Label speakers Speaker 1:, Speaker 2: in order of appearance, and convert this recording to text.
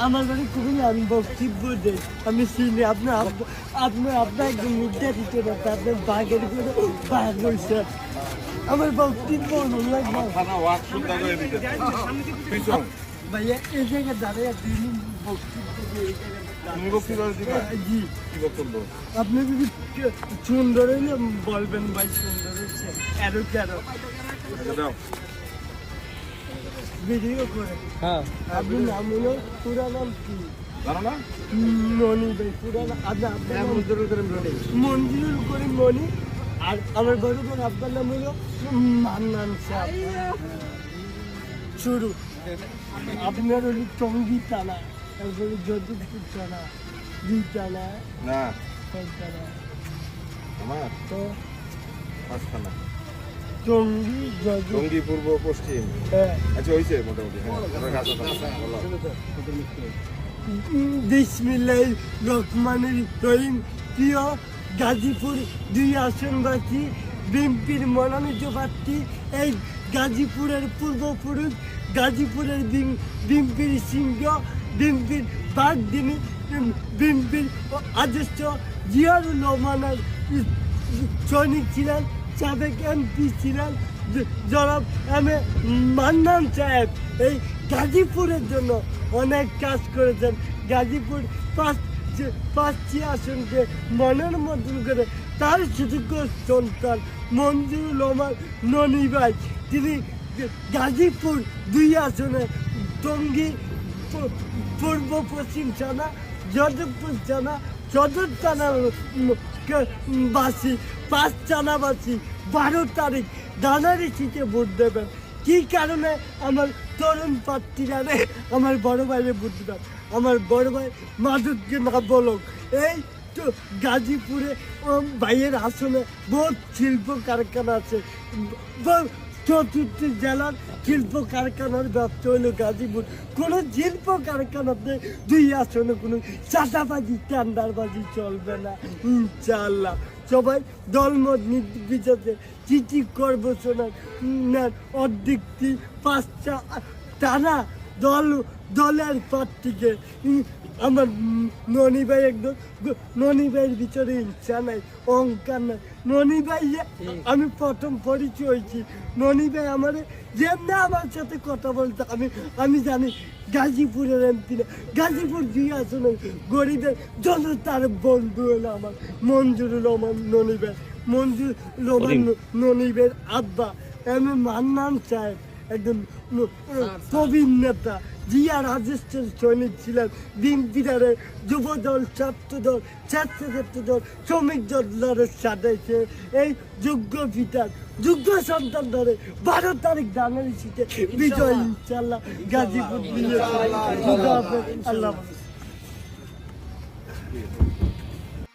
Speaker 1: আমার বাড়ি খুবই আমি বক্তব্য দেই আমি চিনি আপনার একদম নির্যাতিত ব্যাপার আপনার বাঘের করে বাঘ হয়েছে আমার বক্তব্য ভাইয়া এই জায়গায় দাঁড়িয়ে আপনি যদি সুন্দর হইলে বলবেন ভাই সুন্দর হচ্ছে এরো কেরো ভিডিও করে হ্যাঁ আপনি নাম হলো পুরা নাম কি মনি ভাই পুরা মঞ্জুরুল করিম মনি আর আমার বড় বোন আপনার নাম হলো মান্নান সাহেব শুরু আপনার হলো টঙ্গি টানা তারপরে যদুপুর টানা দুই টানা না আমার তো পাঁচখানা টঙ্গি পূর্ব পশ্চিম আচ্ছা হয়েছে মোটামুটি বিসমিল্লাহির রহমানির রহিম প্রিয় গাজীপুর 2 আসনবাসী বিএনপির মনোনীত প্রার্থী এই গাজীপুরের পূর্বপুরুষ গাজীপুরের বিএনপির সিংহ বিএনপির বাগদিনী বিএনপির আদর্শ জিয়াউর রহমানের সৈনিক ছিলেন সাবেক এমপি ছিলেন জনাব মান্নান সাহেব এই গাজীপুরের জন্য অনেক কাজ করেছেন গাজীপুর পাঁচটি আসনকে মনের মতন করে তার সুযোগ্য সন্তান মঞ্জুরুল রহমান ননি ভাই তিনি গাজীপুর 2 আসনে টঙ্গী পূর্ব পশ্চিম থানা যদবপুর থানা সদর থানার বাসী 5 থানাবাসী 12 তারিখ দানারি সিটে ভোট দেবেন কি কারণে আমার তরুণ প্রার্থীরা আমার বড় ভাইরে ভোট দেবেন আমার বড় ভাই মাধবকে না বলক এই তো গাজীপুরে ভাইয়ের আসনে বহুত শিল্প কারখানা আছে 4টি জেলার শিল্প কারখানার ব্যবসা হলো গাজীপুর কোনো শিল্প কারখানাতে 2 আসনে কোনো চাঁদাবাজি টেন্ডারবাজি চলবে না ইনশাআল্লাহ সবাই দলমত নির্বিচারে চিঠি কর্মশোনার অর্ধেকটি 5টা টানা দলের প্রার্থীকে আমার ননি ভাই একদম ননি ভাইয়ের ভিতরে ইচ্ছা নাই অহংকার নাই ননি ভাই আমি প্রথম পরিচয় হয়েছি ননি ভাই আমার যেমনি আমার সাথে কথা বলতে আমি জানি গাজীপুরের এমপি না গাজীপুর 2 আসনে গরিবের জনতার বন্ধু হলো আমার মঞ্জুরুল রহমান ননি ভাই মঞ্জুর রহমান ননি ভাইয়ের আব্বা মান্নান সাহেব একদম প্রবীণ নেতা জিয়া রাজেশের সৈনিক ছিলেন বিএনপির যুবদল ছাত্রদল স্বেচ্ছাসেবক শ্রমিক দলের সাথে এই যোগ্য পিতার যোগ্য সন্তান ধরে 12 তারিখ দানারি সিটে বিজয় ইনশাআল্লাহ গাজীপুর আল্লাহ